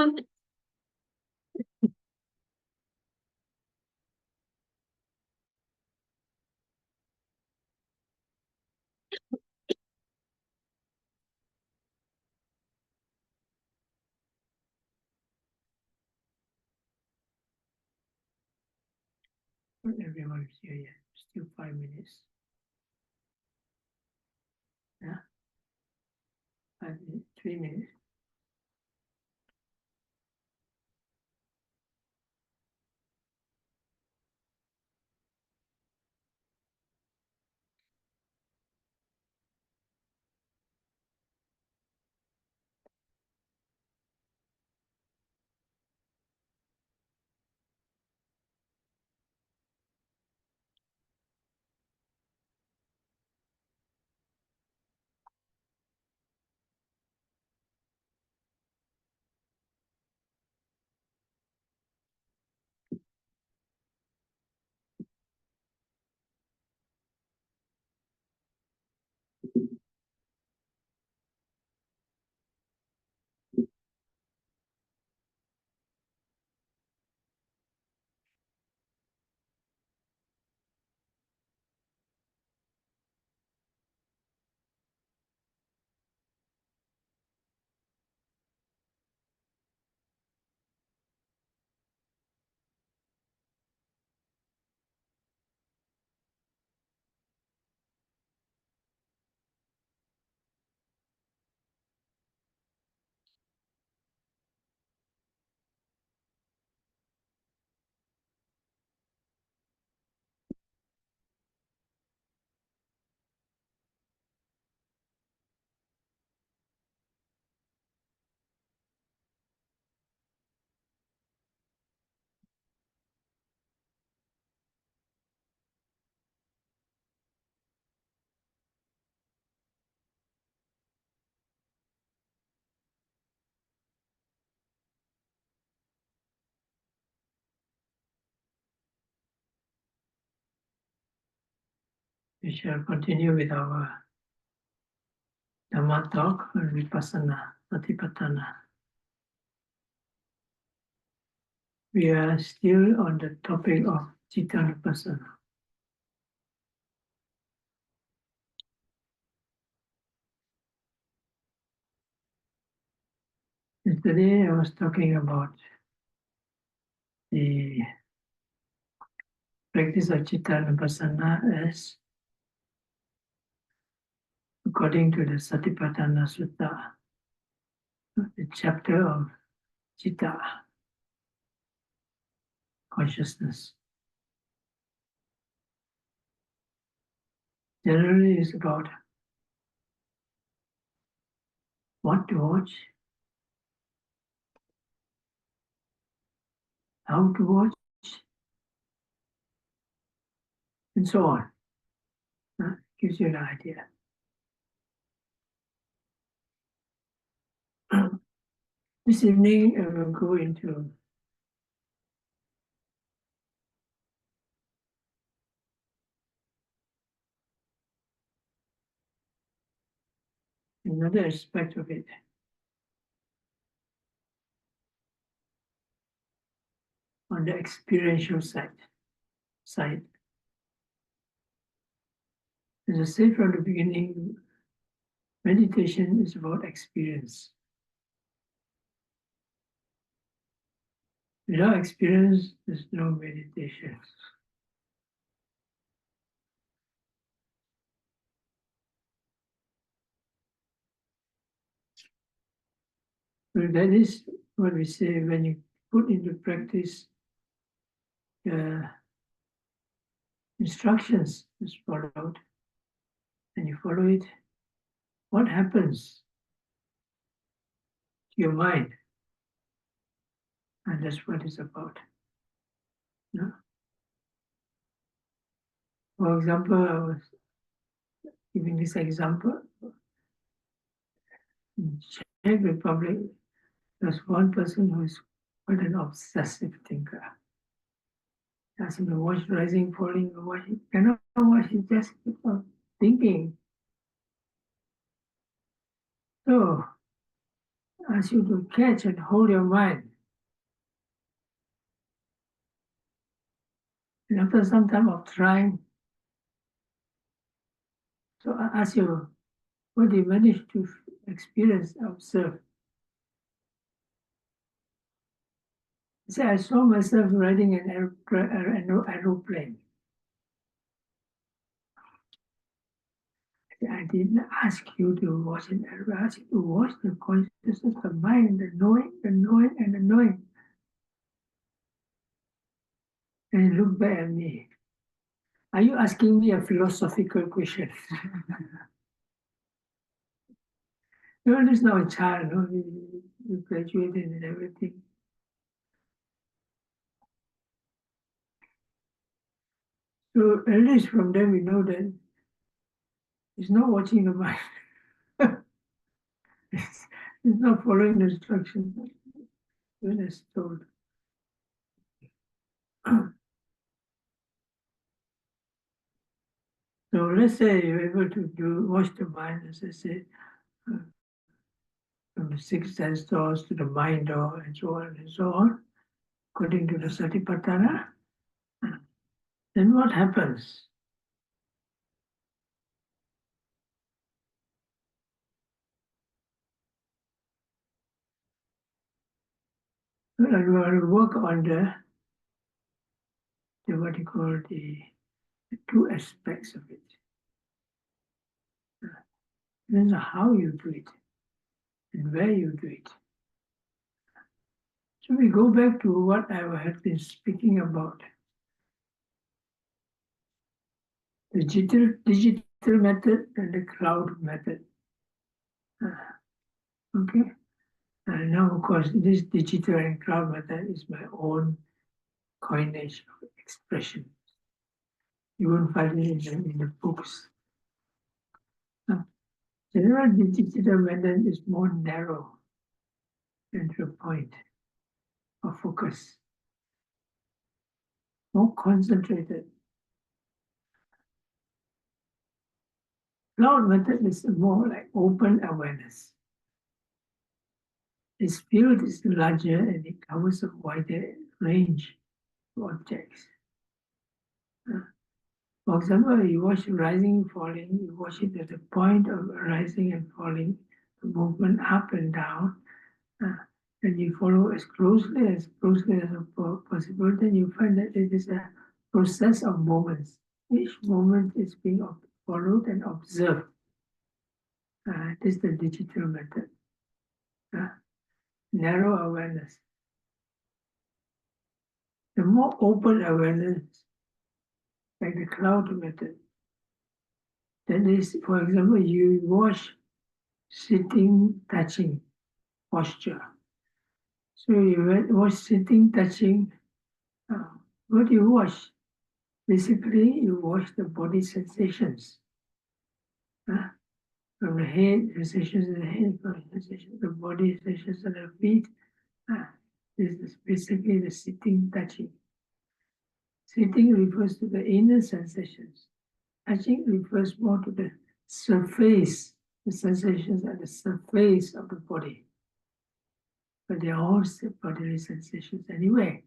Not everyone is here yet. Still 5 minutes. Yeah, 5 minutes, 3 minutes. We shall continue with our Dhamma talk on Vipassana, Satipatthana. We are still on the topic of Cittanupassana. Yesterday I was talking about the practice of Cittanupassana as according to the Satipatthana Sutta, the chapter of Citta, consciousness. Generally it's about what to watch, how to watch, and so on. Gives you an idea. This evening I will go into another aspect of it. On the experiential side. As I said from the beginning, meditation is about experience. Without experience, there's no meditation. So that is what we say when you put into practice the instructions is followed, and you follow it, what happens to your mind? And that's what it's about. No? For example, I was giving this example. In Czech Republic, there's one person who is quite an obsessive thinker. Ask him to watch rising, falling, or watch it. Cannot watch it, just keep on thinking. So ask you to catch and hold your mind. And after some time of trying, so I ask you, what do you manage to experience, observe? Say, I saw myself riding an aeroplane. I didn't ask you to watch it. I asked you to watch the consciousness, the mind, the knowing, and the knowing. And you look back at me. Are you asking me a philosophical question? No, this is not a child. No? You graduated and everything. So at least from there we know that it's not watching the mind. it's not following the instructions when it's told. So let's say you're able to watch the mind, as I said, from the sixth sense doors to the mind door, and so on and so on, according to the Satipatthana. Then what happens? Well, you want to work on the what you call the two aspects of it. Then how you do it and where you do it. So we go back to what I have been speaking about. The digital method and the cloud method. Okay. And now, of course, this digital and cloud method is my own coinage of expression. You won't find it in the books. General digital method is more narrow and to the point of focus, more concentrated. Cloud method is more like open awareness. Its field is larger and it covers a wider range of objects. For example, you watch rising, falling, you watch it at the point of rising and falling, the movement up and down, and you follow as closely as possible, then you find that it is a process of moments. Each moment is being followed and observed. This is the digital method. Narrow awareness. The more open awareness, like the cloud method, that is, for example, you watch sitting, touching posture. So you watch sitting, touching. What do you watch? Basically, you watch the body sensations. From the head, sensations in the head, from the sensations of the body, sensations of the feet. This is basically the sitting, touching. Sitting refers to the inner sensations. Touching refers more to the surface, the sensations at the surface of the body. But they are all bodily sensations anyway.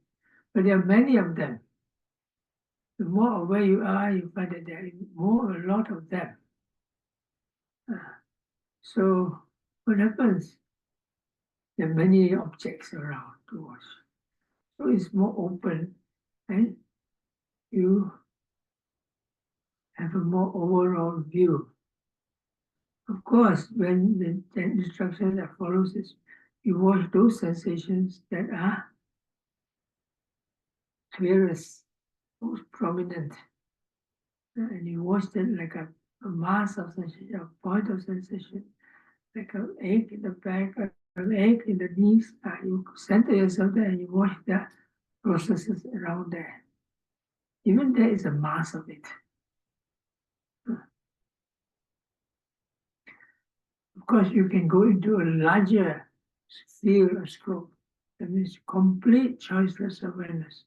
But there are many of them. The more aware you are, you find that there are a lot of them. So what happens? There are many objects around to watch. So it's more open and you have a more overall view. Of course, when the instruction that follows is you watch those sensations that are clearest, most prominent, and you watch them like a mass of sensation, a point of sensation, like an ache in the back, an ache in the knees. You center yourself there and you watch the processes around there. Even there is a mass of it. Of course, you can go into a larger field or scope. That means complete choiceless awareness.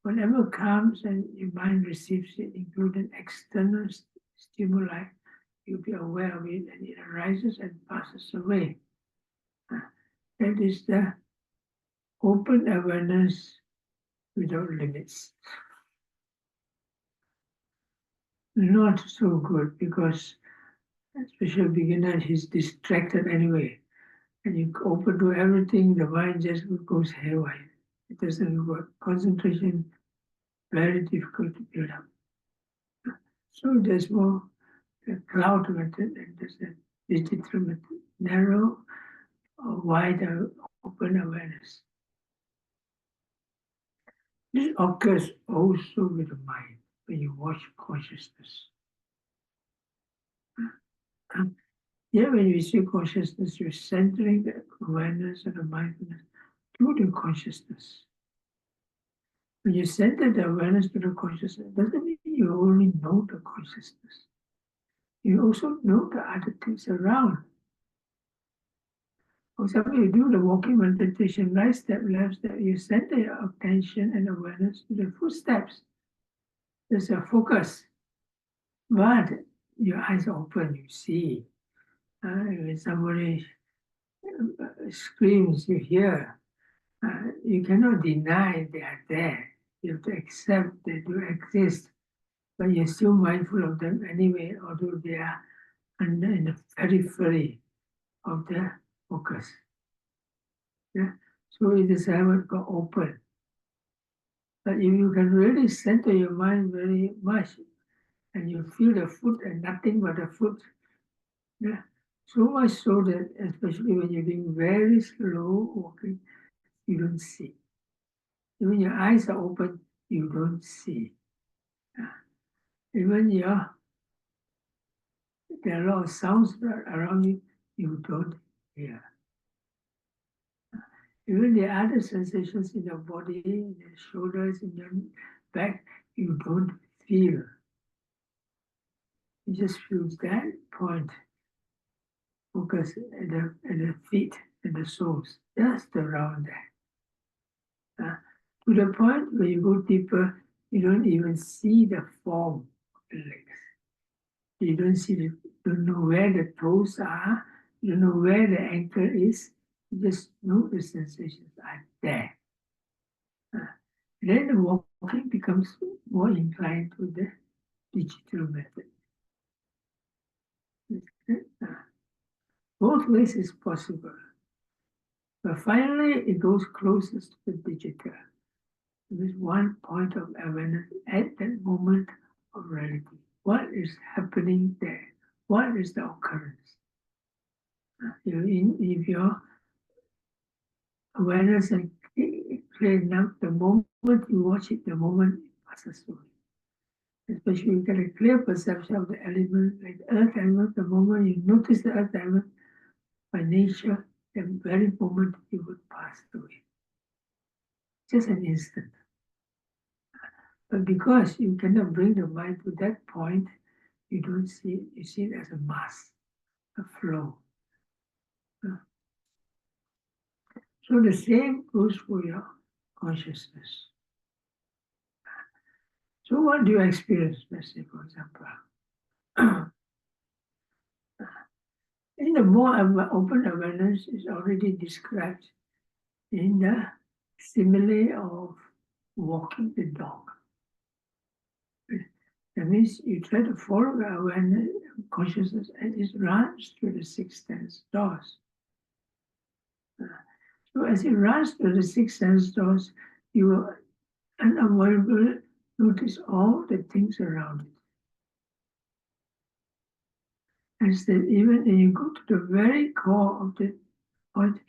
Whatever comes and your mind receives it, including external stimuli, you'll be aware of it and it arises and passes away. That is the open awareness without limits. Not so good because especially beginner is distracted anyway. And you open to everything, the mind just goes haywire. It doesn't work. Concentration, very difficult to build up. So there's more the cloud method and there's the digital method, narrow or wider open awareness. This occurs also with the mind when you watch consciousness. Here, when you see consciousness, you're centering the awareness and the mindfulness to the consciousness. When you center the awareness to the consciousness, it doesn't mean you only know the consciousness. You also know the other things around. For example, you do the walking meditation, right step, left step, you center your attention and awareness to the footsteps. There's a focus, but your eyes are open, you see. When somebody screams, you hear. You cannot deny they are there. You have to accept they do exist, but you're still mindful of them anyway, although they are in the periphery of the focus. Yeah? So it is ever open. But if you can really center your mind very much and you feel the foot and nothing but the foot, yeah? So much so that especially when you're being very slow walking, you don't see. Even your eyes are open, you don't see. Even there are a lot of sounds around you, you don't hear. Even the other sensations in your body, in your shoulders, in your back, you don't feel. You just feel that point. Focus at the feet and the soles, just around that. To the point where you go deeper, you don't even see the form of the legs. You don't know where the toes are, you don't know where the ankle is, you just know the sensations are there. Then the walking becomes more inclined to the digital method. Both ways is possible. But finally, it goes closest to the digital. There is one point of awareness at that moment of reality. What is happening there? What is the occurrence? If your awareness and clear enough, the moment you watch it, the moment it passes away. Especially you get a clear perception of the element, like the earth element, the moment you notice the earth element, by nature, the very moment it would pass away. Just an instant. But because you cannot bring the mind to that point, you don't see it, you see it as a mass, a flow. So the same goes for your consciousness. So what do you experience, let's say, for example? In the more open awareness is already described in the simile of walking the dog. That means you try to follow the awareness, consciousness, and it runs to the sixth sense doors. So as it runs to the sixth sense doors, you will unavoidably notice all the things around it. And that even when you go to the very core of the point,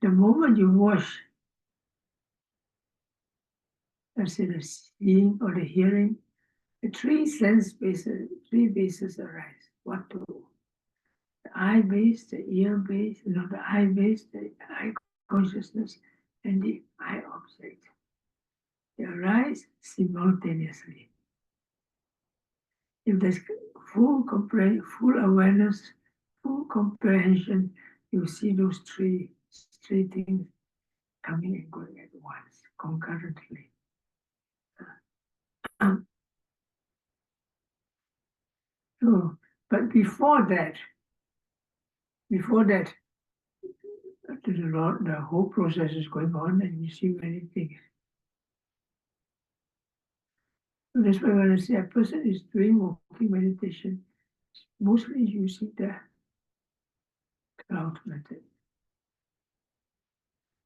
the moment you watch, let's say the seeing or the hearing, the three bases arise. What to? The eye base, the ear base, the eye base, the eye consciousness, and the eye object. They arise simultaneously. If there's full awareness, full comprehension, you see those three things coming and going at once, concurrently. But before that, the there's a lot, the whole process is going on and you see many things. So that's why when I say a person is doing walking meditation, mostly using the cloud method.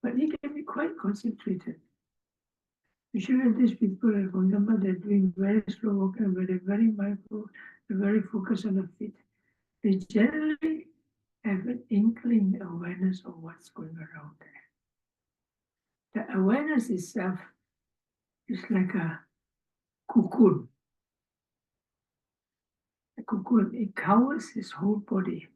But it can be quite concentrated. Usually these people, for example, they're doing very slow walking, but they're very mindful, they're very focused on the feet. They generally have an inkling awareness of what's going around there. The awareness itself is like a cocoon. A cocoon, it covers his whole body.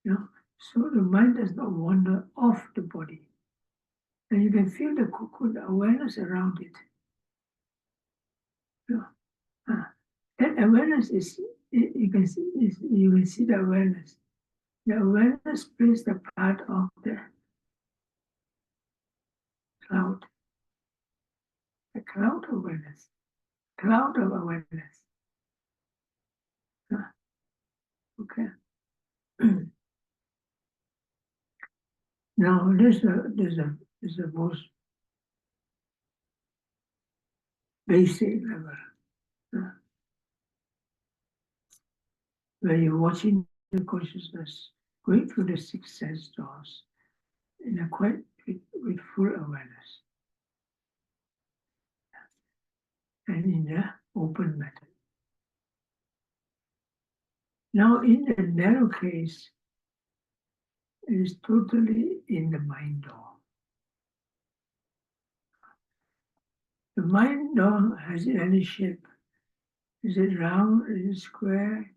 So the mind does not wander off the body. And you can feel the cocoon, the awareness around it. That awareness is, you can see the awareness. The awareness plays the part of the cloud. The cloud awareness. Cloud of awareness. Okay. Now there's a most basic level. Where you're watching the consciousness going through the six sense doors in a quite with full awareness. And in the open method. Now in the narrow case, it is totally in the mind door. The mind door has any shape. Is it round? Is it square?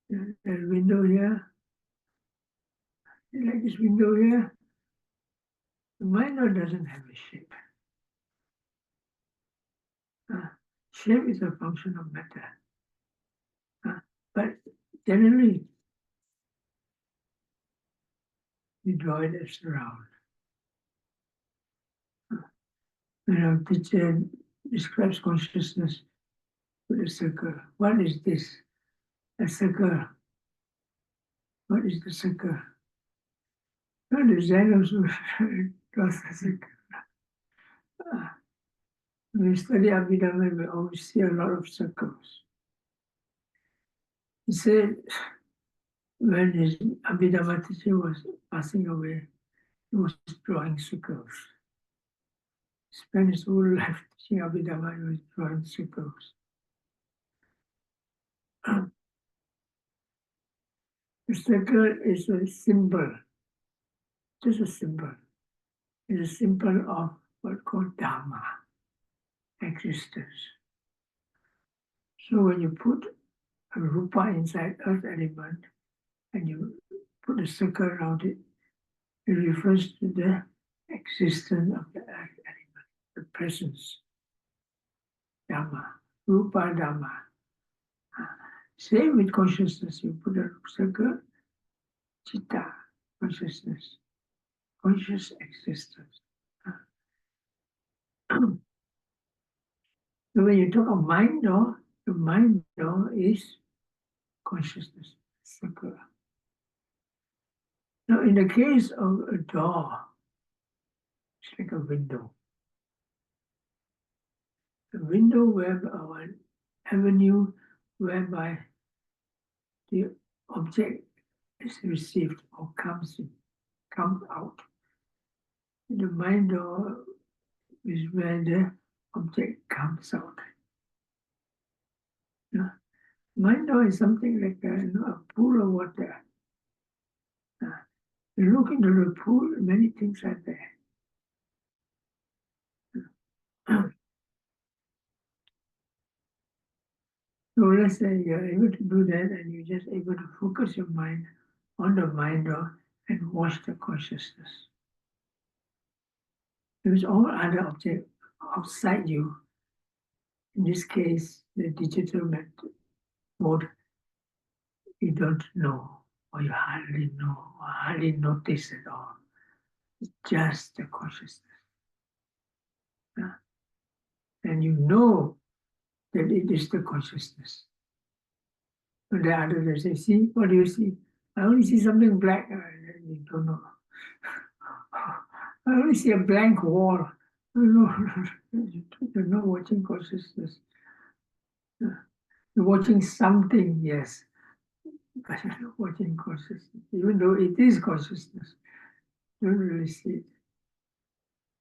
The window here? Like this window here? The mind door doesn't have a shape. Shape is a function of matter. But generally, we draw it as round. Teacher describes consciousness with a circle. What is this? A circle. What is the circle? Well, the Zen also draws a circle. When we study Abhidhamma, we always see a lot of circles. He said, when his Abhidhamma teacher was passing away, he was drawing circles. He spent his whole life teaching Abhidhamma, he was drawing circles. The circle is a symbol, just a symbol. It's a symbol of what's called Dhamma, existence. So when you put a rupa inside earth element and you put a circle around it, it refers to the existence of the earth element, the presence, Dhamma, rupa Dhamma. Same with consciousness, you put a circle, citta, consciousness, conscious existence. So when you talk of mind door, the mind door is consciousness, circle. Now in the case of a door, it's like a window. A window or an avenue whereby the object is received or comes out. The mind door is where the object comes out. Mind door is something like a pool of water. You look into the pool, many things are there. So let's say you're able to do that and you're just able to focus your mind on the mind door and watch the consciousness. There's all other objects outside you. In this case, the digital mode, you don't know, or you hardly know, or hardly notice at all. It's just the consciousness. And you know that it is the consciousness. But the other they say, see, what do you see? I only see something black. You don't know. I only see a blank wall. No, you're not watching consciousness. You're watching something, yes, but you're not watching consciousness, even though it is consciousness. You don't really see it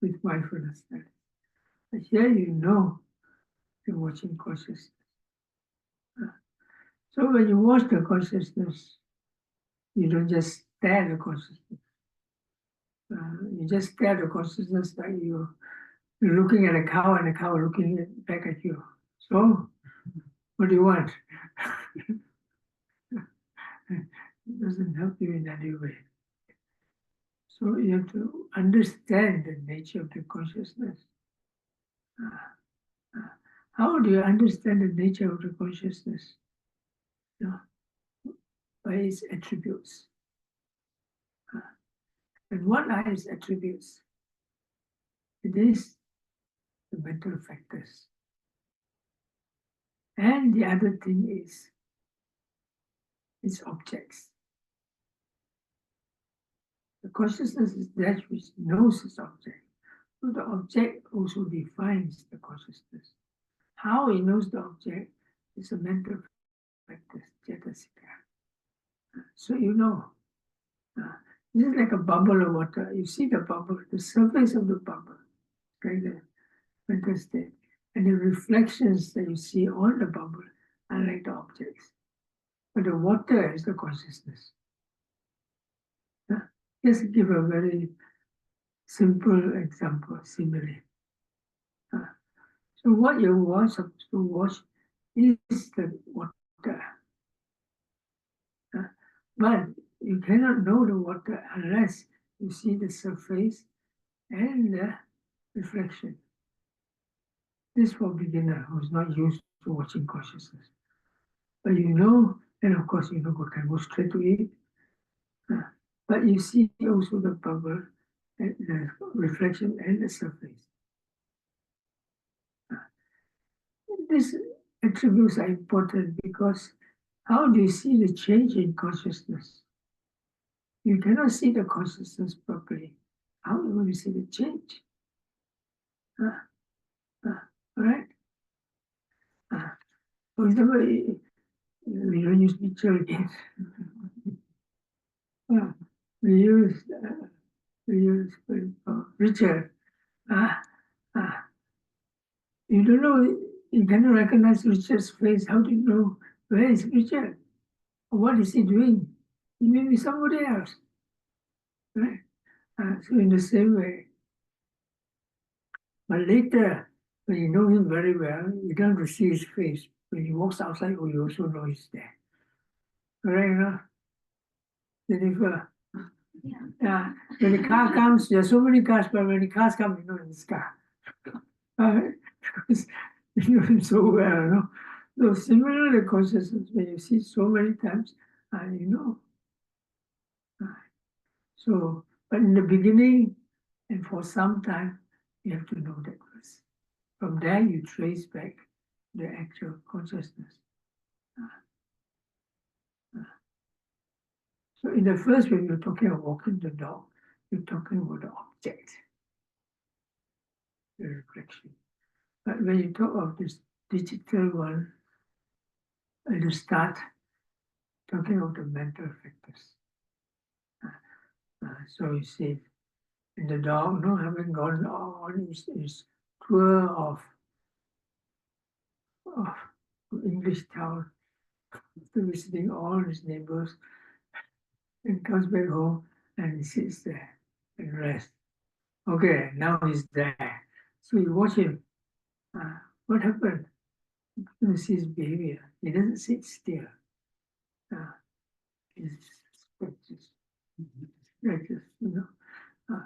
with mindfulness. But here you know you're watching consciousness. So when you watch the consciousness, you don't just stare at the consciousness. You just stare at the consciousness like you're looking at a cow and a cow looking back at you. So, what do you want? It doesn't help you in any way. So you have to understand the nature of the consciousness. How do you understand the nature of the consciousness? You know, by its attributes. And what are its attributes? It is the mental factors. And the other thing is its objects. The consciousness is that which knows its object. So the object also defines the consciousness. How it knows the object is a mental factor, cetasika. So you know, this is like a bubble of water. You see the bubble, the surface of the bubble, like the mental state. And the reflections that you see on the bubble are like the objects. But the water is the consciousness. Just give a very simple example, simile. So what you are supposed to watch is the water. But you cannot know the water unless you see the surface and the reflection. This for beginner who's not used to watching consciousness. But you know, and of course you know what can go straight to it. But you see also the bubble, and the reflection and the surface. These attributes are important because how do you see the change in consciousness? You cannot see the consciousness properly. How are you going to see the change? Right? For example, we don't use picture again. We use Richard. You don't know, you cannot recognize Richard's face. How do you know where is Richard? What is he doing? He may be somebody else. Right? So in the same way, but later, when you know him very well, you don't have to see his face. When he walks outside, oh, you also know he's there. Correct, you know? Jennifer. Yeah. When the car comes, there are so many cars, but when the cars come, you know it's car. Because you know him so well, you know. So similarly, consciousness, when you see so many times, you know. So, but in the beginning, and for some time, you have to know that first. From there, you trace back the actual consciousness. So in the first, when you're talking about walking the dog, you're talking about the object, the reflection. But when you talk of this digital one, you start talking about the mental factors. So you see, in the dog, no, having gone on his tour of English town, after visiting all his neighbors, and comes back home and he sits there and rests. Okay, now he's there. So you watch him. What happened? You see his behavior. He doesn't sit still. He stretches, you know.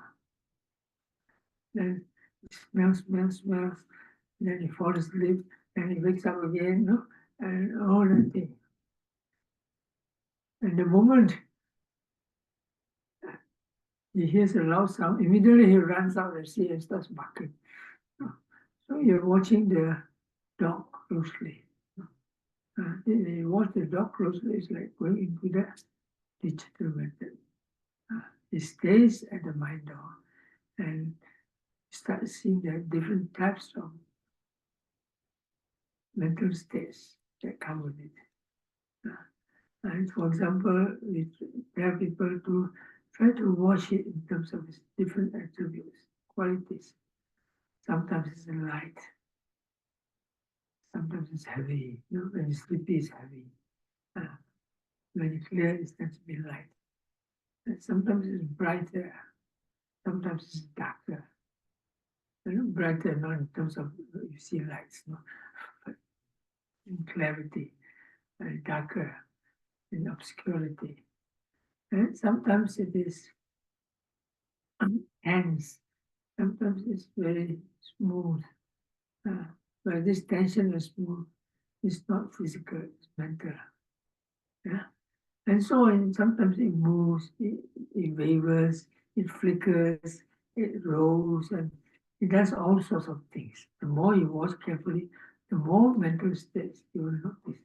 Then he smells. Then he falls asleep. Then he wakes up again, you know, and all that thing. And the moment he hears a loud sound, immediately he runs out and sees and starts barking. So you're watching the dog closely. When you watch the dog closely, it's like going into the digital method. It stays at the mind door. and start seeing the different types of mental states that come with it. And for example, we tell people to try to watch it in terms of its different attributes, qualities. Sometimes it's light, sometimes it's heavy. When it's sleepy, it's heavy. When it's clear, it tends to be light. And sometimes it's brighter, sometimes it's darker. Brighter not in terms of you see lights, no, but in clarity, and darker in obscurity. And sometimes it is tense, sometimes it's very smooth. But this tension is smooth, it's not physical, it's mental. Yeah? And so sometimes it moves, it wavers, it flickers, it rolls, and it does all sorts of things. The more you watch carefully, the more mental states you will notice.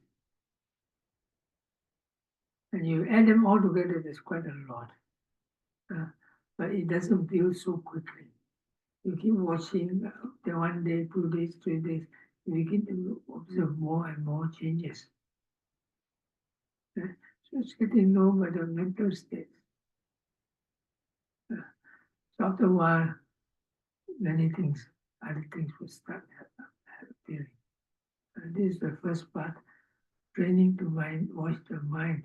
And you add them all together, there's quite a lot. But it doesn't build so quickly. You keep watching the 1 day, 2 days, 3 days, you begin to observe more and more changes. So it's getting known by the mental states. So after a while, many things, other things will start appearing. This is the first part, training to watch the mind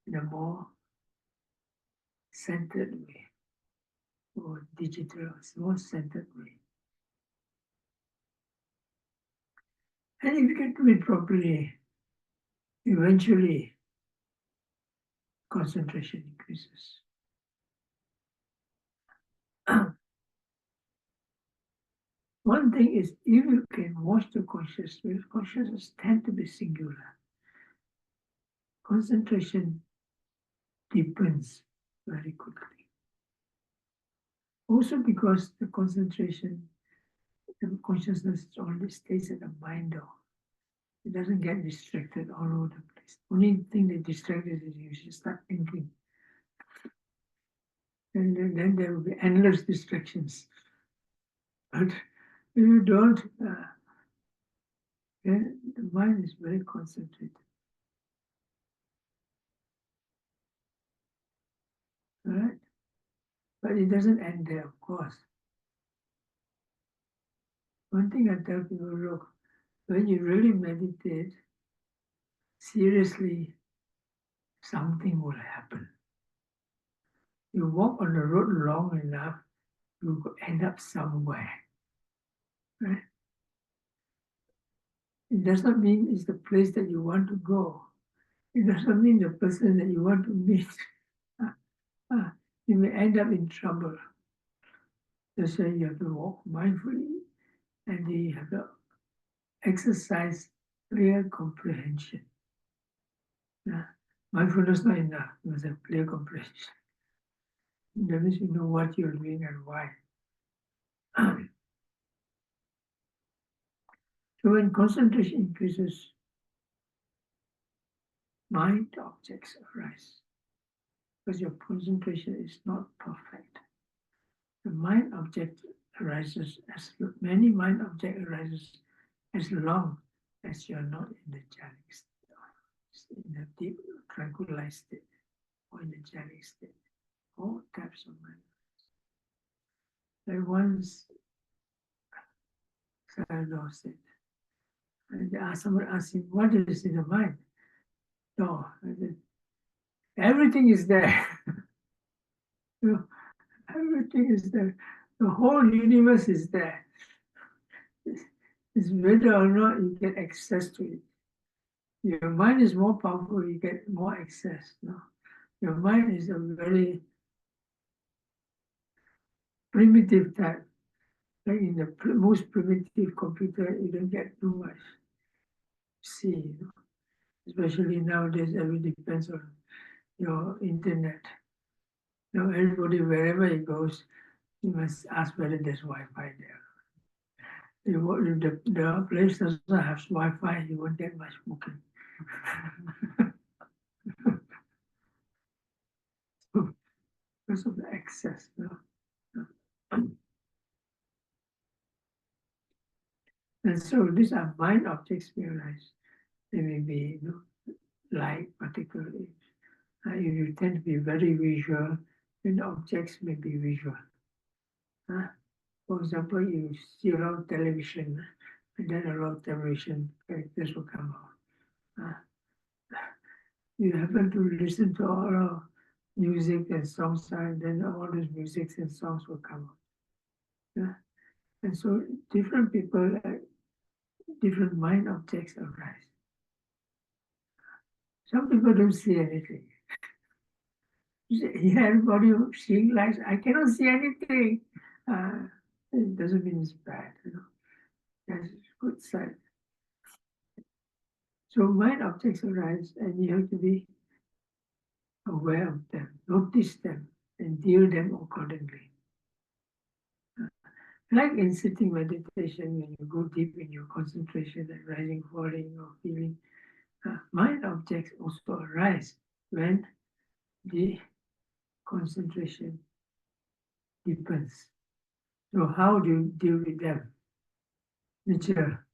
in a more centered way, or digital, more centered way. And if you can do it properly, eventually concentration increases. One thing is, if you can watch the consciousness tend to be singular. Concentration deepens very quickly. Also because the concentration, the consciousness only stays at the mind door. It doesn't get distracted all over the place. Only thing that distracts is you should start thinking. And then there will be endless distractions. But if you don't, then the mind is very concentrated. Right? But it doesn't end there, of course. One thing I tell people, look, when you really meditate, seriously, something will happen. You walk on the road long enough, you will end up somewhere. Right? It does not mean it's the place that you want to go. It does not mean the person that you want to meet. You may end up in trouble. That's why you have to walk mindfully and you have to exercise clear comprehension. Mindfulness is not enough, you must have clear comprehension. That means you know what you're doing and why. So when concentration increases, mind objects arise. Because your concentration is not perfect. The mind object arises as many mind object arises as long as you're not in the jhanic state, in a deep tranquilized state, or in the jhanic state. All types of mind. Like once Sayadaw said, and someone asked him, what is in the mind? No, everything is there. You know, everything is there. The whole universe is there. It's whether or not you get access to it. Your mind is more powerful, you get more access. No? Your mind is a very primitive type. Like in the most primitive computer, you don't get too much. See, you know? Especially nowadays, everything depends on your internet. You know, everybody, wherever he goes, you must ask whether there's Wi-Fi there. If the place doesn't have Wi-Fi, you won't get much booking. Because of the access. You know? And so these are mind objects we arise. They may be, light particularly. If you tend to be very visual, then objects may be visual. For example, you see a lot of television, and then a lot of television characters will come out. You happen to listen to all of music and songs, and then all those musics and songs will come out. Yeah? And so different people, different mind objects arise. Some people don't see anything. Yeah, everybody seeing lights. I cannot see anything. It doesn't mean it's bad, That's a good side. So mind objects arise, and you have to be aware of them, notice them, and deal them accordingly. Like in sitting meditation, when you go deep in your concentration and rising, falling, or feeling, mind objects also arise when the concentration deepens. So how do you deal with them? Teacher,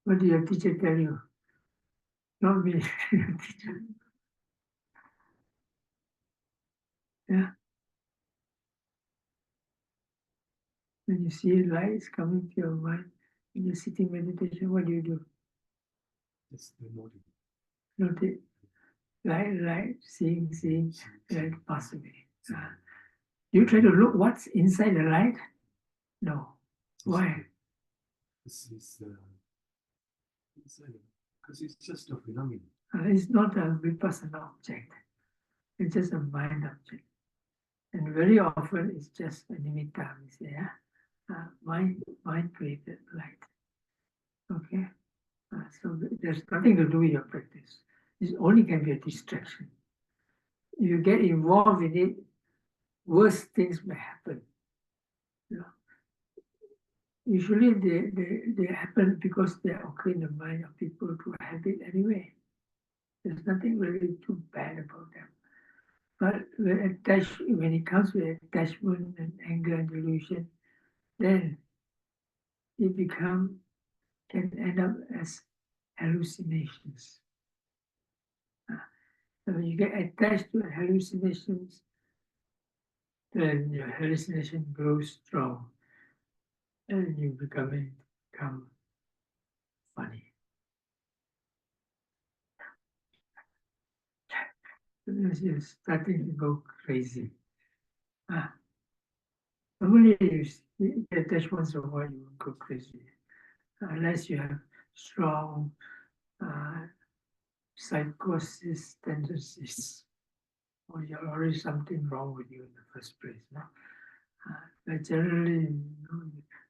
what did your teacher tell you? Not me, teacher. Yeah. When you see lights coming to your mind, when you're sitting meditation, what do? Just noting. Notice. Light, seeing, light pass away. You try to look what's inside the light? No. Why? This is because it's just a phenomenon. It's not a vipassana object. It's just a mind object. And very often it's just a nimitta, we say, mind created light. Okay? So there's nothing to do with your practice. It only can be a distraction. If you get involved in it, worse things may happen. Usually they happen because they occur in the mind of people who have it anyway. There's nothing really too bad about them. But when it comes with attachment and anger and delusion, then it can end up as hallucinations. So when you get attached to hallucinations, then your hallucination grows strong and you become funny. Because you're starting to go crazy. Normally, you get attached once in a while, you won't go crazy. Unless you have strong psychosis tendencies, or you're already something wrong with you in the first place. No? But generally,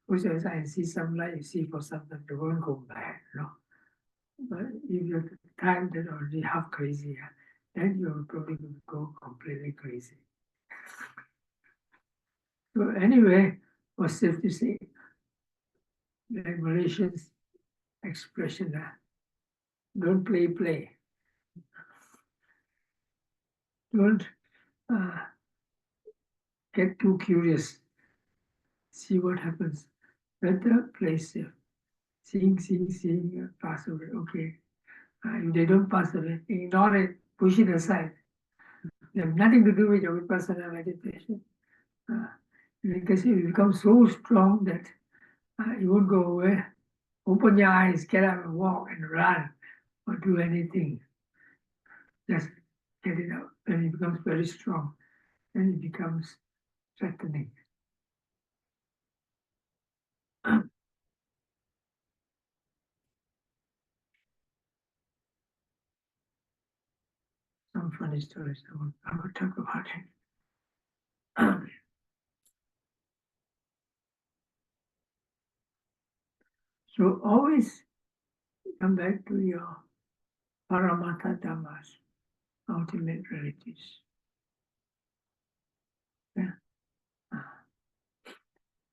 also as I see some light, you see for some time, you won't go back. No? But if you're the time that already half crazy, then you're probably going to go completely crazy. So anyway, for safety sake, like Malaysians expression, don't play. Don't get too curious. See what happens. Better play safe. Seeing, pass away. Okay. If they don't pass away, ignore it, push it aside. They have nothing to do with your vipassana meditation. Because it becomes so strong that you won't go away. Open your eyes, get up and walk and run or do anything. Just get it out. Then it becomes very strong. Then it becomes threatening. Some funny stories I will talk about it. So always come back to your Paramatha Dhammas, ultimate realities. Yeah.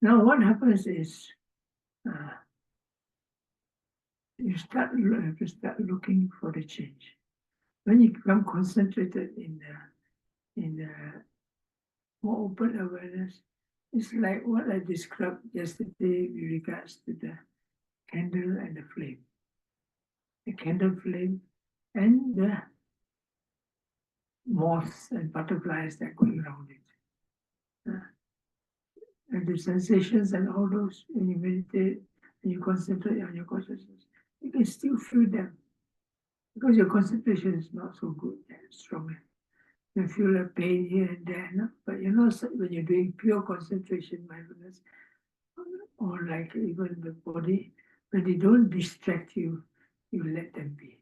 Now what happens is you have to start looking for the change. When you become concentrated in the more open awareness, it's like what I described yesterday with regards to the candle and the flame. The candle flame and the moths and butterflies that are going around it. And the sensations and all those, when you meditate and you concentrate on your consciousness, you can still feel them because your concentration is not so good and strong. You feel a pain here and there, no? But you know, when you're doing pure concentration mindfulness, or like even the body, when they don't distract you, you let them be.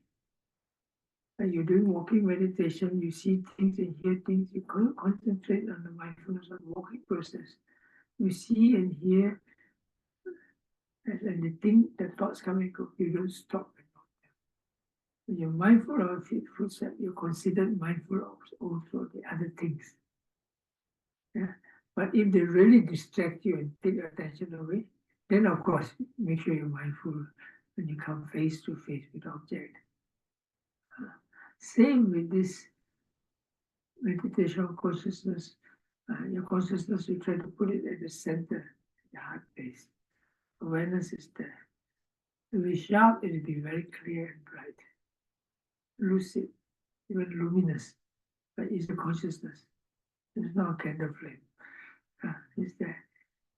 When you're doing walking meditation, you see things and hear things, you concentrate on the mindfulness of walking process. You see and hear, and the thing, the thoughts coming, you don't stop. When you're mindful of your footstep, you're considered mindful of also the other things. Yeah? But if they really distract you and take your attention away, then of course, make sure you're mindful when you come face to face with the object. Same with this meditation of consciousness. Your consciousness, you try to put it at the center, the heart base. Awareness is there. It will be sharp, it will be very clear and bright, lucid, even luminous. But it's the consciousness. It's not a candle flame. It's there.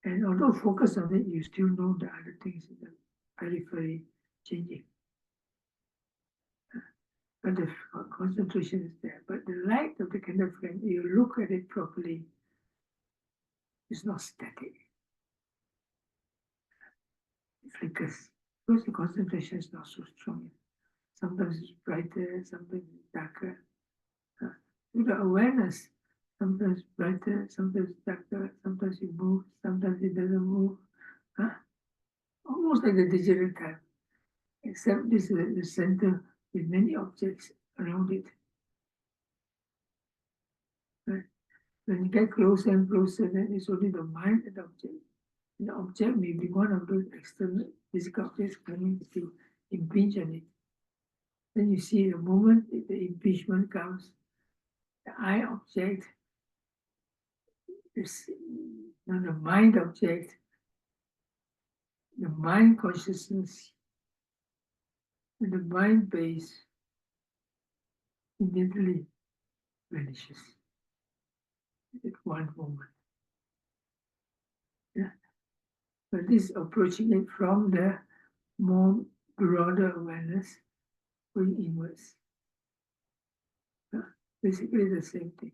And although focus on it, you still know the other things in the periphery changing. But the concentration is there. But the light of the candle flame, you look at it properly, it's not static. It flickers. Because the concentration is not so strong. Sometimes it's brighter, sometimes it's darker. With the awareness, sometimes brighter, sometimes darker, sometimes it moves, sometimes it doesn't move. Almost like the digital time, except this is the center with many objects around it. Right? When you get closer and closer, then it's only the mind and the object. And the object may be one of those external physical objects coming to impinge on it. Then you see the moment the impingement comes, the I object, the mind object, the mind consciousness, and the mind base immediately vanishes at one moment. Yeah. But this approaching it from the more broader awareness going inwards. Basically the same thing.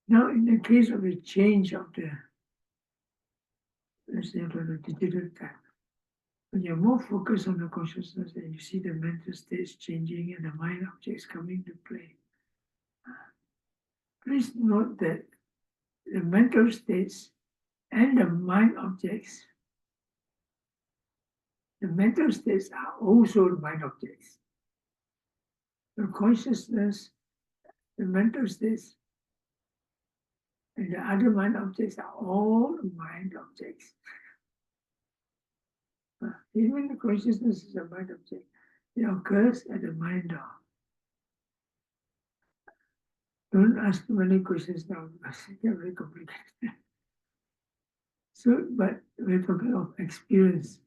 Now, in the case of a change of the, let's say, of the digital time, when you're more focused on the consciousness and you see the mental states changing and the mind objects coming to play, please note that the mental states and the mind objects, the mental states are also mind objects. The consciousness, the mental states, and the other mind objects are all mind objects. Even the consciousness is a mind object. It occurs at the mind door. Don't ask too many questions now because they're very complicated. So, but we're talking of experience.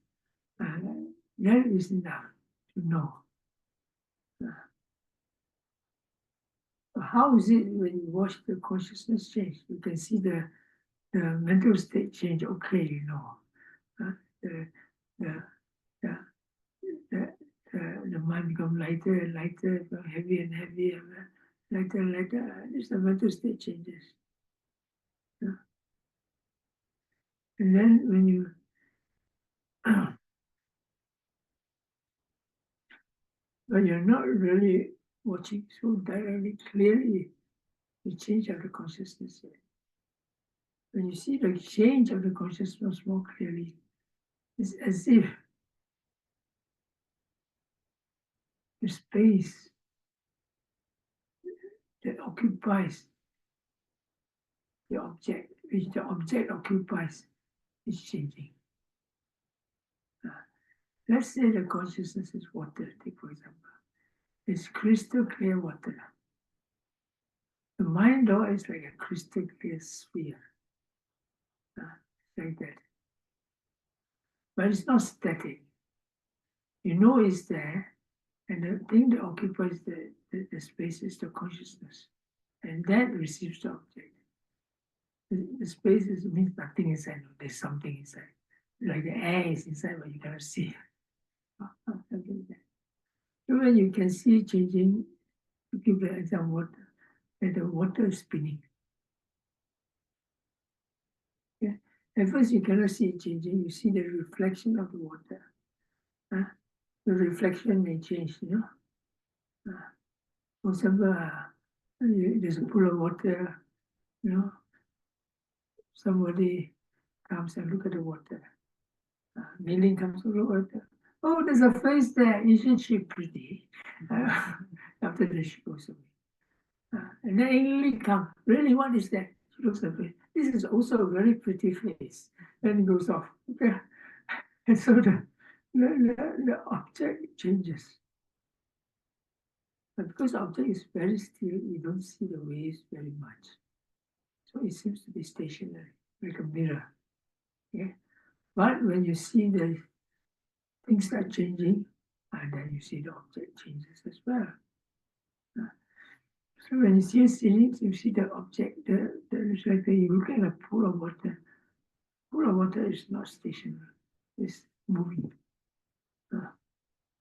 That is enough to know. How is it when you watch the consciousness change? You can see the mental state change. Okay, you know, the, the, the, the mind become lighter and lighter, heavier and heavier, lighter and lighter. This the mental state changes. And then when you but you're not really watching so directly, clearly the change of the consciousness. When you see the change of the consciousness more clearly, it's as if the space that occupies the object, which the object occupies, is changing. Let's say the consciousness is water, take for example. It's crystal clear water. The mind door is like a crystal clear sphere. like that. But it's not static. You know it's there, and the thing that occupies the space is the consciousness. And that receives the object. The space means nothing inside, no, there's something inside. Like the air is inside, but you cannot see. Something like that. So when you can see changing, to give the example, water, that the water is spinning. Yeah. At first you cannot see it changing, you see the reflection of the water. The reflection may change, you know. For example, there's a pool of water, you know, somebody comes and look at the water. Mei-Ling comes to look at the water. Oh, there's a face there, isn't she pretty? After that she goes away. And then Mei-Ling comes, really, what is that? She looks at me. This is also a very pretty face. Then it goes off. Okay. And so the object changes. But because the object is very still, you don't see the waves very much. So it seems to be stationary, like a mirror. Yeah? But when you see the things start changing, and then you see the object changes as well. So when you see a ceiling, you see the object, it's like you look at a pool of water. Pool of water is not stationary, it's moving.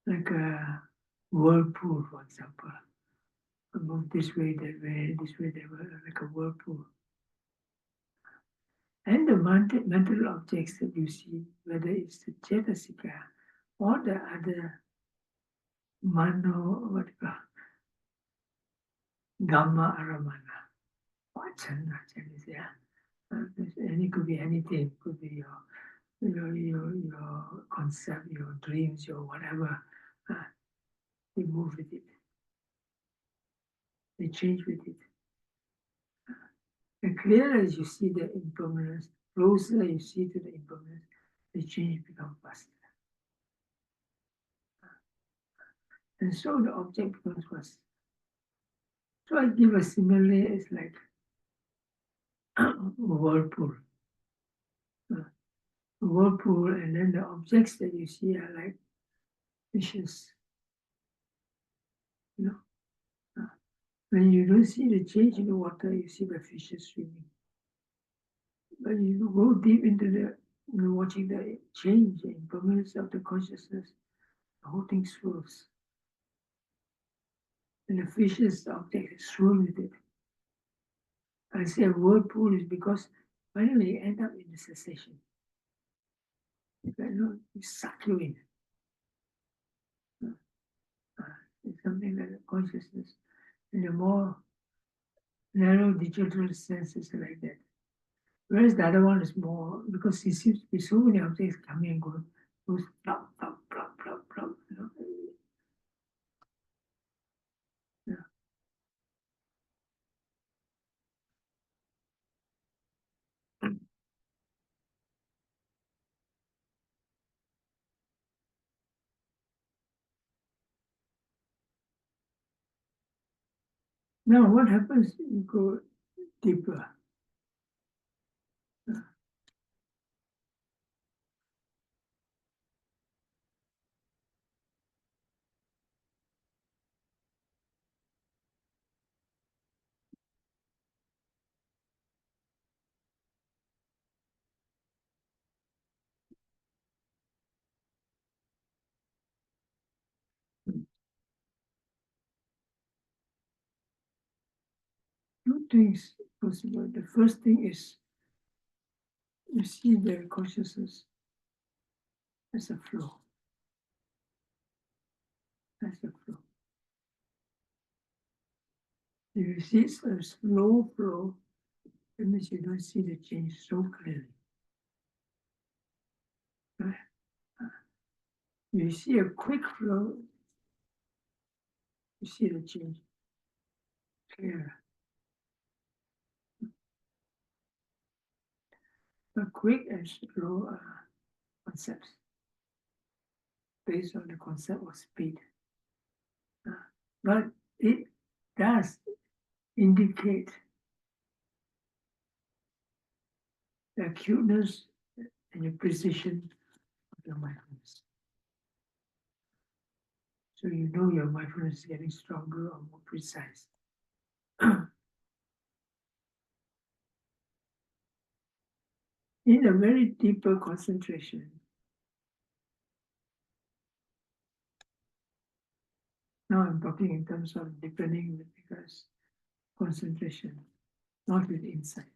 Like a whirlpool, for example. Move this way, that way, this way, that way, like a whirlpool. And the mental objects that you see, whether it's the Cetasika or the other Mano, Dhamma Aramana, Vachana, yeah. And it could be anything, it could be your concept, your dreams, your whatever. They move with it. They change with it. The clearer as you see the impermanence, closer you see to the impermanence, the change becomes faster. And so the object becomes faster. So I give a simile, it's like a whirlpool. Whirlpool, and then the objects that you see are like fishes. You know, when you don't see the change in the water, you see the fishes swimming. When you go deep into watching the change, the impermanence of the consciousness, the whole thing swirls. And the fishes, the object, swirl with it. I say a whirlpool is because finally you end up in the cessation. You suck you in. It's something like a consciousness. In the more narrow digital senses like that. Whereas the other one is more, because it seems to be so many objects coming and going, goes plop, plop, plop, plop, plop. Yeah. Now what happens? You go deeper. Two things possible. The first thing is you see the consciousness as a flow. As a flow. If you see it's a slow flow, that means you don't see the change so clearly. Right? You see a quick flow, you see the change clearer. But quick and slow concepts based on the concept of speed. But it does indicate the acuteness and your precision of your mindfulness. So you know your mindfulness is getting stronger or more precise. In a very deeper concentration, now I'm talking in terms of deepening because concentration, not with insight.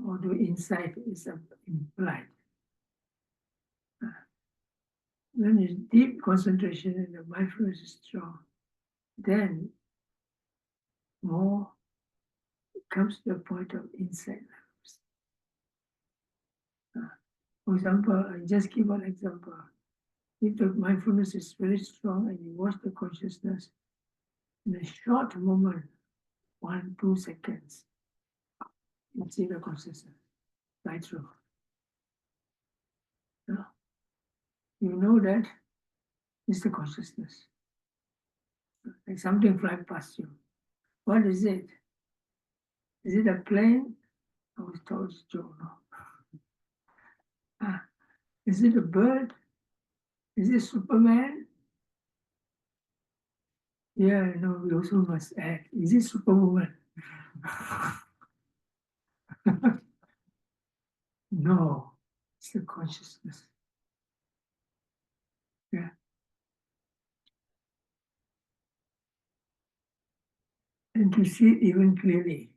Although insight is implied. When it's deep concentration and the mindfulness is strong, then more comes to the point of insight levels. For example, I just give one example. If the mindfulness is very strong and you watch the consciousness, in a short moment, 1-2 seconds, you see the consciousness right through. You know that it's the consciousness. Like something flying past you. What is it? Is it a plane? I was told it's Joe. No. Is it a bird? Is it Superman? Yeah, no, we also must add. Is it Superwoman? No, it's the consciousness. Yeah. And to see it even clearly,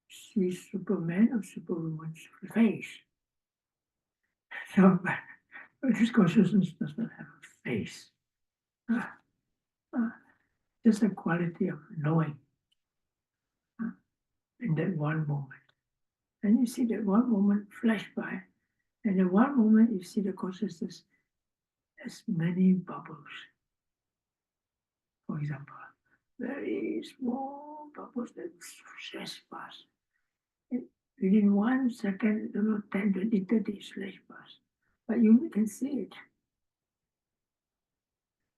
see Superman or Superwoman's face. So, but this consciousness does not have a face. Just a quality of knowing in that one moment. And you see that one moment flash by, and in one moment you see the consciousness as many bubbles. For example, very small bubbles that flash past. Within 1 second, 10, 20, 30 flash past. But you can see it.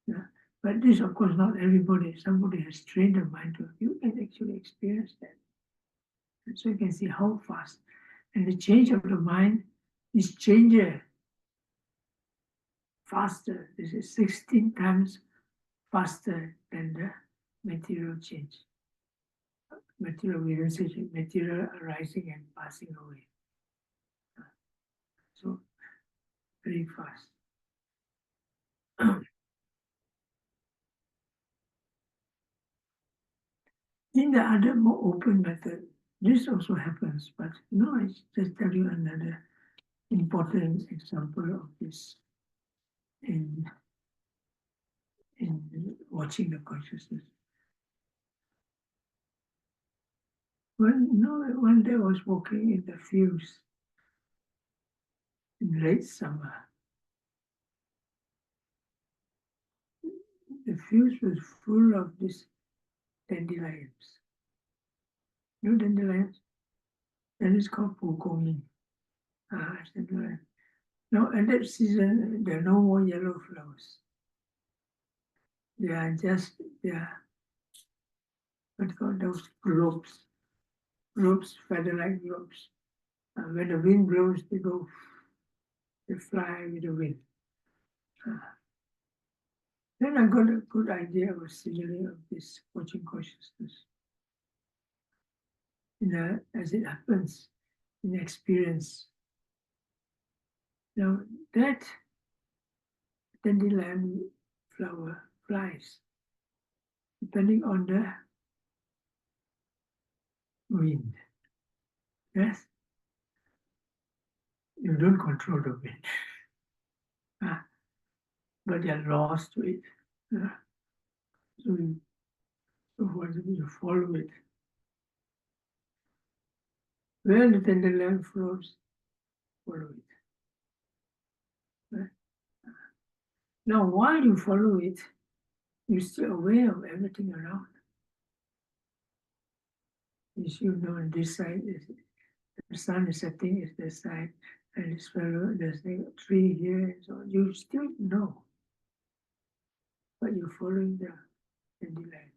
Yeah. But this, of course, not everybody. Somebody has trained the mind to, you can actually experience that. And so you can see how fast. And the change of the mind is changer faster. This is 16 times faster than the material change. Material, we don't say material arising and passing away. So very fast. In the other more open method, this also happens, but I just tell you another important example of this in watching the consciousness. One day I was walking in the fields in late summer. The fields was full of these dandelions. You know dandelions? That is called pugong. Dandelion. Now at that season, there are no more yellow flowers. They are what's called those globes, feather-like globes. When the wind blows, they fly with the wind. Then I got a good idea of a simile of this watching consciousness. As it happens in experience. Now that dandelion flower flies, depending on the wind. Yes? You don't control the wind. But you're lost to it. So you follow it. Where the dandelion flows, follow it. Right? Now, while you follow it, you're still aware of everything around. You know, on this side, the sun is setting is this side, and this fellow, there's a tree here, and so on. You still know, but you're following the dandelion.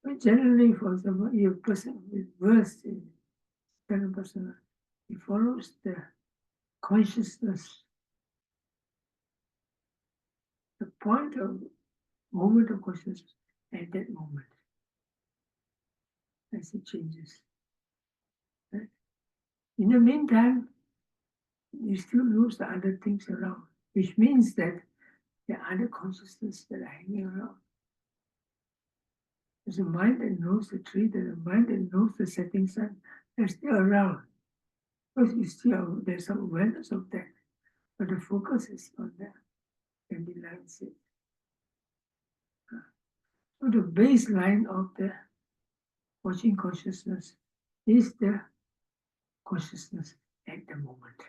But generally, for example, if a person is versed in Vipassana, he follows the consciousness, the point of moment of consciousness at that moment as it changes. Right? In the meantime, you still lose the other things around, which means that there are other consciousness that are hanging around. There's a mind that knows the tree, there's a mind that knows the setting sun, they're still around. Because you still, there's some awareness of that, but the focus is on that, and the line it. So the baseline of the watching consciousness is the consciousness at the moment.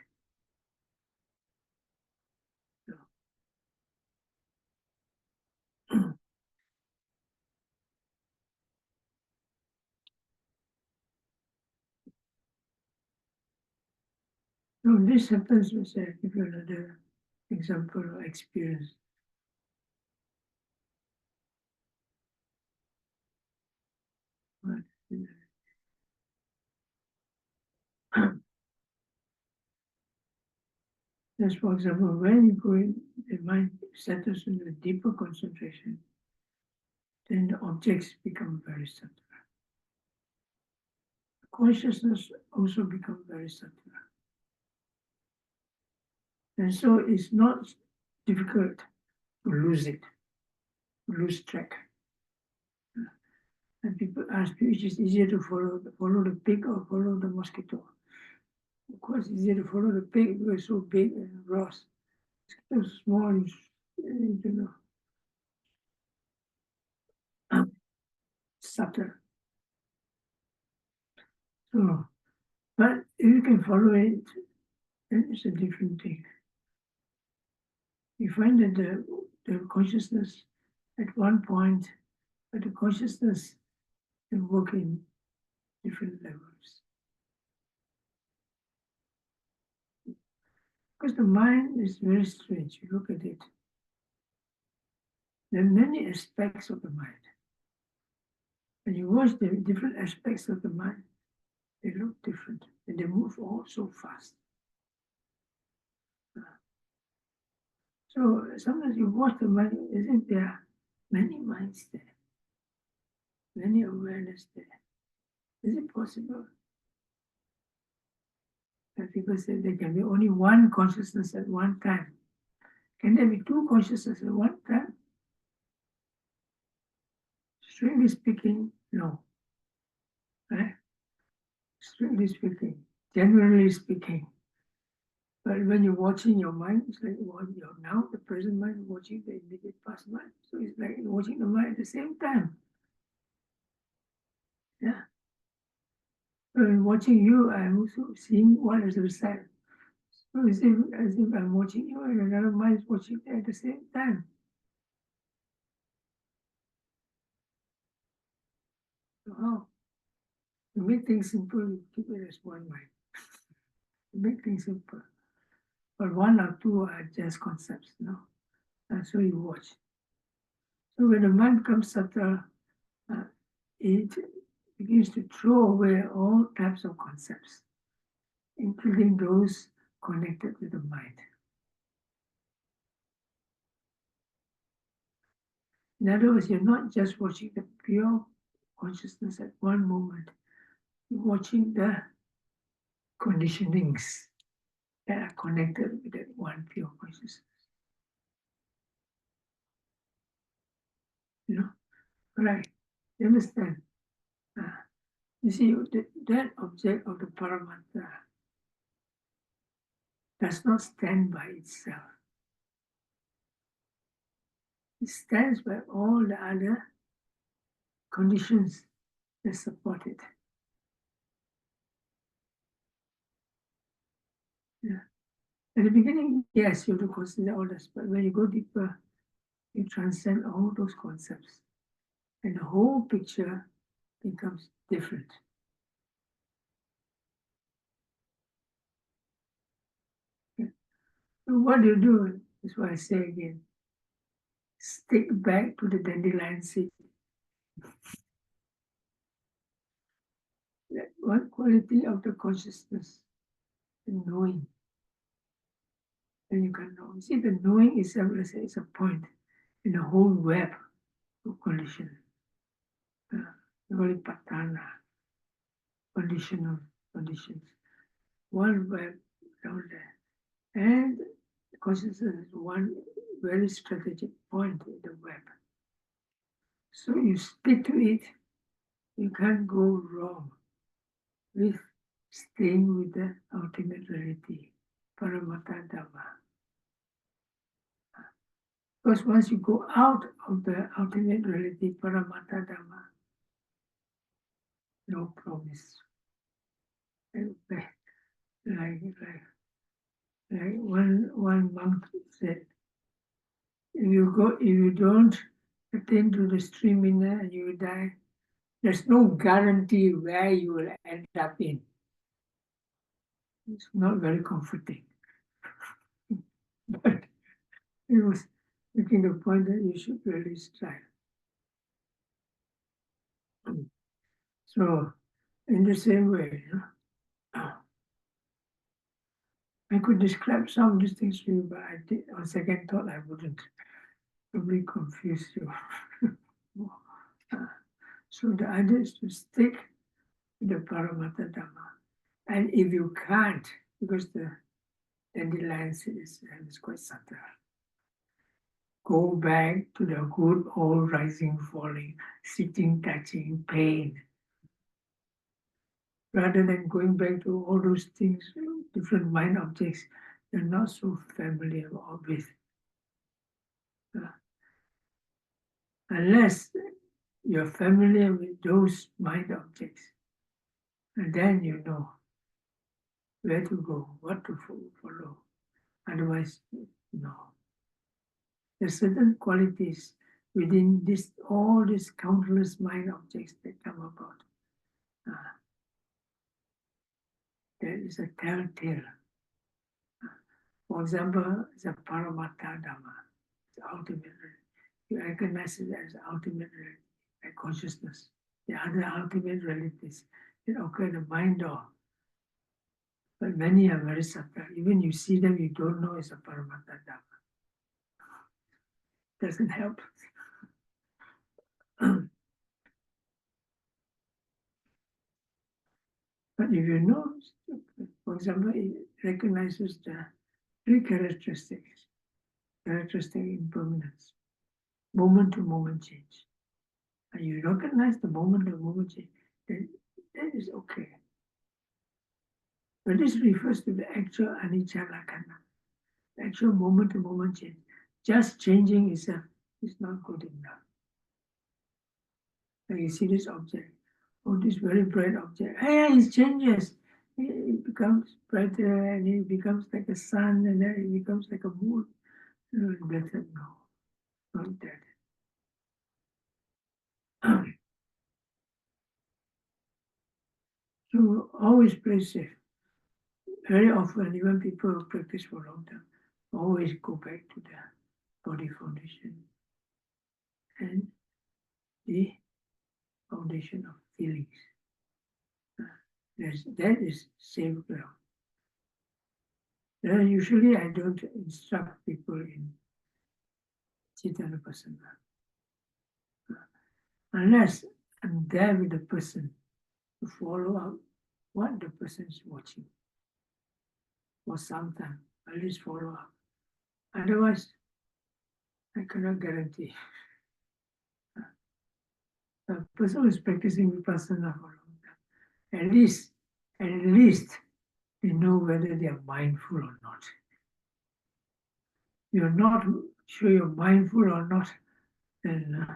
So this happens with a give you another example or experience. Right. Just for example, when you go in, the mind settles into a deeper concentration, then the objects become very subtle. Consciousness also becomes very subtle. And so it's not difficult to lose it, to lose track. And people ask me, which is easier to follow the pig or follow the mosquito? Of course, it's easier to follow the pig because it's so big and gross. Mosquito is small, you know, subtle. So, but if you can follow it, then it's a different thing. You find that the consciousness at one point, but the consciousness can work in different levels. Because the mind is very strange. You look at it. There are many aspects of the mind. When you watch the different aspects of the mind, they look different and they move all so fast. So sometimes you watch the mind, isn't there many minds there, many awareness there? Is it possible that people say there can be only one consciousness at one time? Can there be two consciousnesses at one time? Strictly speaking, no. Right? Strictly speaking, generally speaking. But when you're watching your mind, it's like you're now the present mind watching the immediate past mind. So it's like watching the mind at the same time. Yeah. When watching you, I'm also seeing one as a side. So as if I'm watching you and another mind is watching at the same time. So how? To make things simple, you keep it as one mind. To make things simple. But one or two are just concepts, no? And so you watch. So when the mind comes subtle, it begins to throw away all types of concepts, including those connected with the mind. In other words, you're not just watching the pure consciousness at one moment, you're watching the conditionings that are connected with that one pure consciousness. You know, right? You understand? You see, that object of the Paramatma does not stand by itself. It stands by all the other conditions that support it. Yeah. At the beginning, yes, you have to consider all this, but when you go deeper, you transcend all those concepts, and the whole picture becomes different. Yeah. So what you do is what I say again: stick back to the dandelion seed. one quality of the consciousness, the knowing. Then you can know. See, the knowing itself, let's say, is a point in the whole web of condition. We call it patana, conditional conditions. One web down there. And consciousness is one very strategic point in the web. So you stick to it, you can't go wrong with staying with the ultimate reality, Paramattha Dhamma. Because once you go out of the ultimate reality, Paramattha Dhamma, no promise. Like one monk said, if you don't attain to the stream inner and you will die, there's no guarantee where you will end up in. It's not very comforting. But he was making the point that you should really strive. So, in the same way, I could describe some of these things to you, but on second thought, I wouldn't. Probably confuse you. So the idea is to stick to the Paramattha Dhamma. And if you can't, because the dandelions is quite subtle, go back to the good old rising, falling, sitting, touching, pain. Rather than going back to all those things, different mind objects you're not so familiar with. Unless you're familiar with those mind objects, and then you know where to go, what to follow. Otherwise, no. There's certain qualities within all these countless mind objects that come about. There is a telltale. For example, the Paramattha Dhamma, the ultimate reality. You recognize it as ultimate reality, like consciousness. The other ultimate realities that occur in the mind door. But many are very subtle. Even you see them, you don't know it's a Paramattha Dhamma. Doesn't help. But if you know, for example, it recognizes the three characteristics, characteristic impermanence, moment to moment change. And you recognize the moment to moment change, then that is okay. But this refers to the actual anicca lakkhana, the actual moment to moment change. Just changing itself is not good enough. Like you see this object, this very bright object, hey, it changes. It becomes brighter and it becomes like a sun and then it becomes like a moon. Better no, not that. So always play safe. Very often, even people who practice for a long time, always go back to the body foundation and the foundation of feelings. That is safe ground. Usually, I don't instruct people in Chittanapassana unless I'm there with the person to follow up what the person is watching for some time. At least follow up. Otherwise, I cannot guarantee. A person who is practicing Vipassana for a long time, at least they know whether they are mindful or not. You're not sure you're mindful or not, then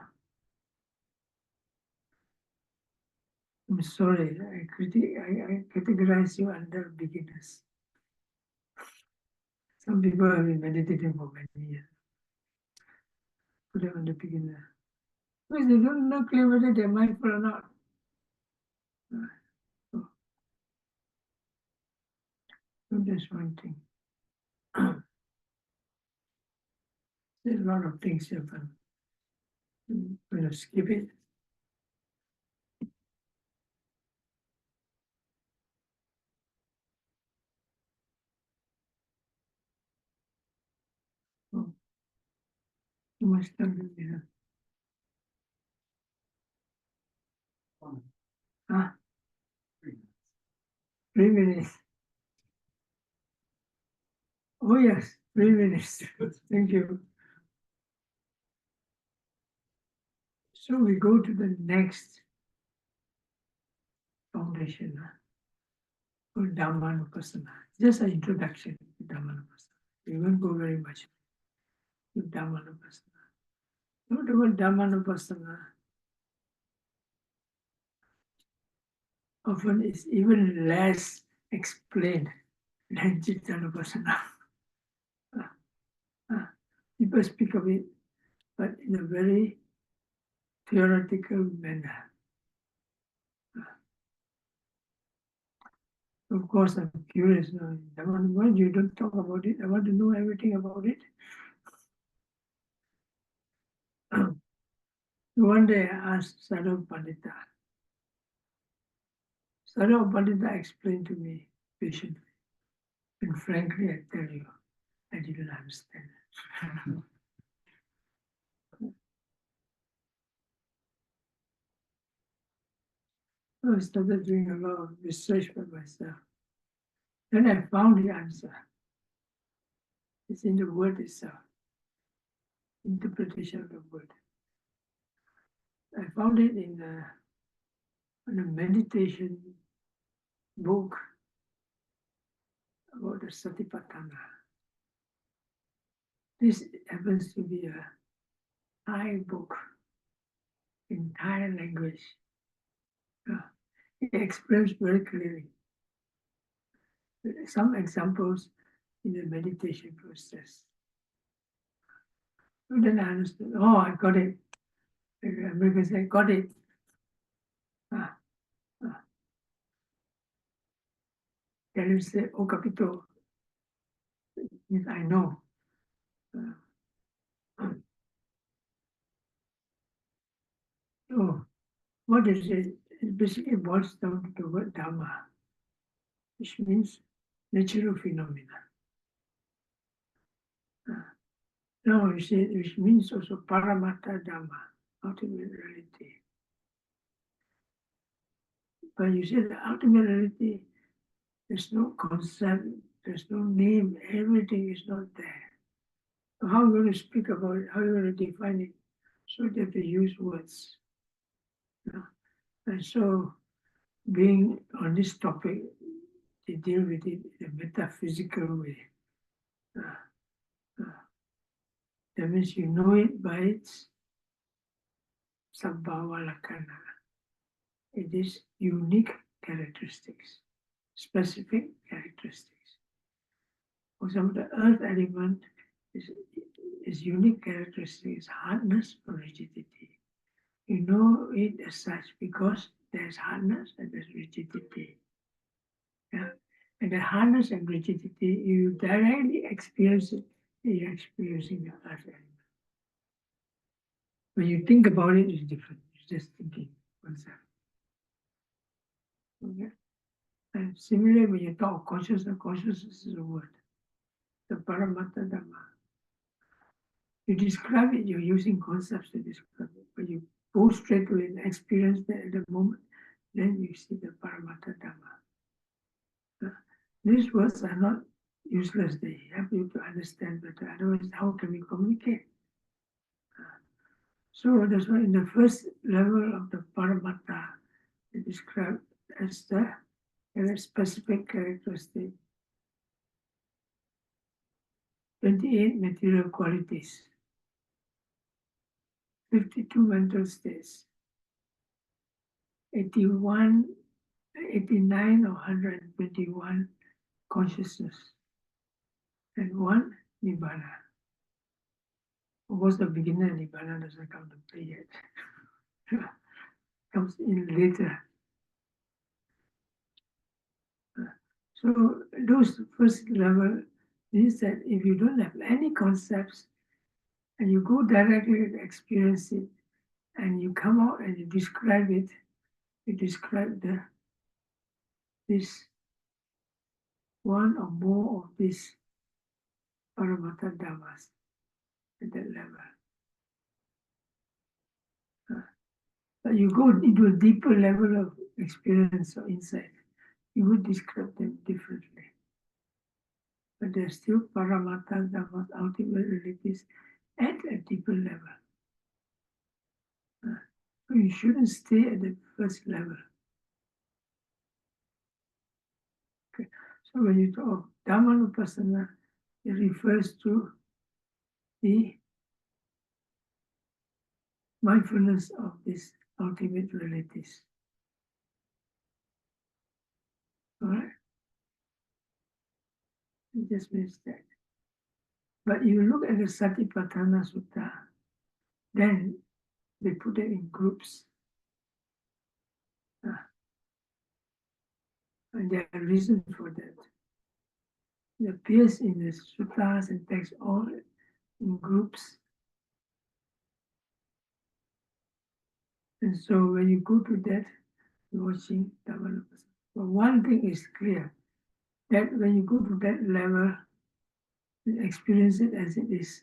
I'm sorry, I categorize you under beginners. Some people have been meditating for many years. Put them under beginner. Because they don't know clear whether they're mindful or not. So that's one thing. There's a lot of things happen. I'm going to skip it. Too much time, you know. 1 minute, Huh? 3 minutes. 3 minutes. Oh yes, 3 minutes. Thank you. So we go to the next foundation, called Dhammanupassana. Just an introduction to Dhammanupassana. We won't go very much to Dhammanupassana. What about Dhammanupassana? Often is even less explained than Chittanupassana. People speak of it, but in a very theoretical manner. Of course, I'm curious now. Why you don't talk about it? I want to know everything about it. One day I asked Sadhu Pandita. Sadhu Pandita explained to me patiently. And frankly, I tell you, I didn't understand. So I started doing a lot of research by myself. Then I found the answer. It's in the word itself, interpretation of the word. I found it in a meditation book about the Satipatthana. This happens to be a Thai book in Thai language. It explains very clearly some examples in the meditation process. So then I understood, oh, I got it. Americans say, got it. Ah, ah. Can you say, oh, capito? Means I know. So, what is it? It basically boils down to the word Dhamma, which means natural phenomena. No, you see, which means also Paramatta Dhamma, ultimate reality. But you see, the ultimate reality, there's no concept, there's no name, everything is not there. So how are you going to speak about it? How are you going to define it? So you have to use words. And so, being on this topic, they deal with it in a metaphysical way. That means you know it by its Sabbhava Lakkhana. It is unique characteristics, specific characteristics. For example, the earth element is unique characteristics, hardness or rigidity. You know it as such because there's hardness and there's rigidity. Yeah? And the hardness and rigidity, you directly experience it, you're experiencing the earth element. When you think about it, it's different. It's just thinking concept. Okay? And similarly, when you talk consciousness is a word. The Paramatta Dhamma. You describe it, you're using concepts to describe it. But you go straight to it and experience that at the moment, then you see the Paramatta Dhamma. These words are not useless, they help you to understand better. Otherwise, how can we communicate? So that's why in the first level of the Paramatta, it is described as the specific characteristic, 28 material qualities, 52 mental states, 81, 89 or 121 consciousness, and one Nibbana. Of course, the beginner Nibbana doesn't come to play yet. Comes in later. So those first level means that if you don't have any concepts and you go directly to experience it and you come out and you describe it, you describe this one or more of these Paramatta Dhammas at that level. But you go into a deeper level of experience or insight, you would describe them differently. But they're still Paramattha, Dhamma, ultimate realities at a deeper level. So you shouldn't stay at the first level. Okay. So when you talk of Dhammanupassana, it refers to the mindfulness of these ultimate realities. All right? It just means that. But you look at the Satipatthana Sutta, then they put it in groups. And there are reasons for that. It appears in the suttas and texts all in groups. And so when you go to that, you're watching Dhammanupassana. But one thing is clear, that when you go to that level, you experience it as it is.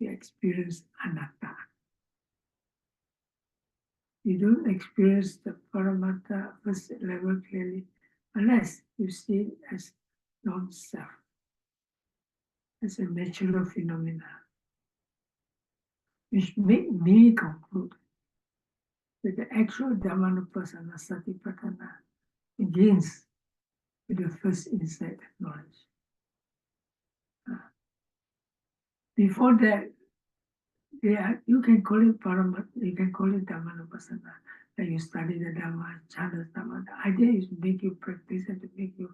You experience anatta. You don't experience the Paramattha first level clearly unless you see it as non-self, as a natural phenomena, which make me conclude that the actual Dhammanupassana Satipatthana begins with the first insight knowledge. Before that, you can call it Paramattha, you can call it Dhammanupassana. That you study the Dhamma, chant the Dhamma. The idea is to make you practice and to make you,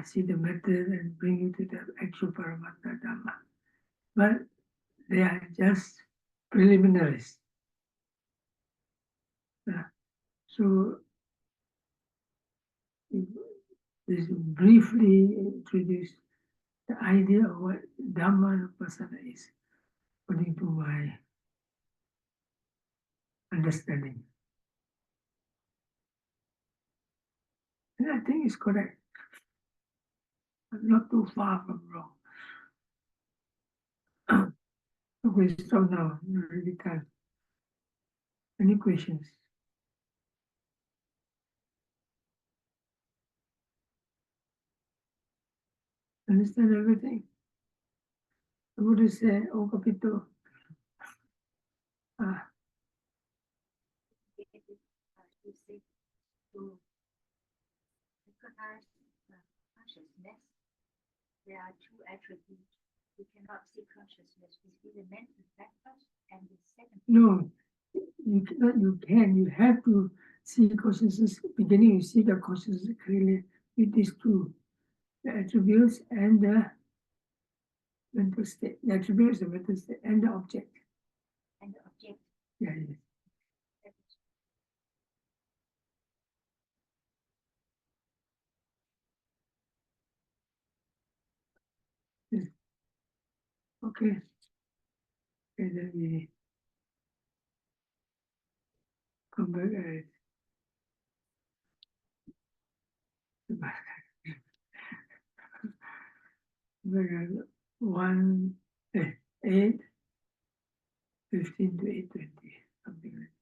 see the method and bring you to the actual Paramattha Dhamma. But they are just preliminaries. So this briefly introduce the idea of what Dhammanupassana is, according to my understanding. And I think it's correct. I'm not too far from wrong. Okay, stop now. I'm really tired. Any questions? Understand everything? The Buddha said, "Oh, Kapito, To recognize the consciousness, there are two attributes. We cannot see consciousness. We see the mental factors and the second. No, you cannot, you can, you have to see consciousness. Beginning, you see the consciousness clearly with these two, the attributes and the mental state. The attributes, the mental state, and the object. And the object. Yeah, yes. Yes. Okay. And then we come back at back at 1, 8, 15 to 8:20, something like that.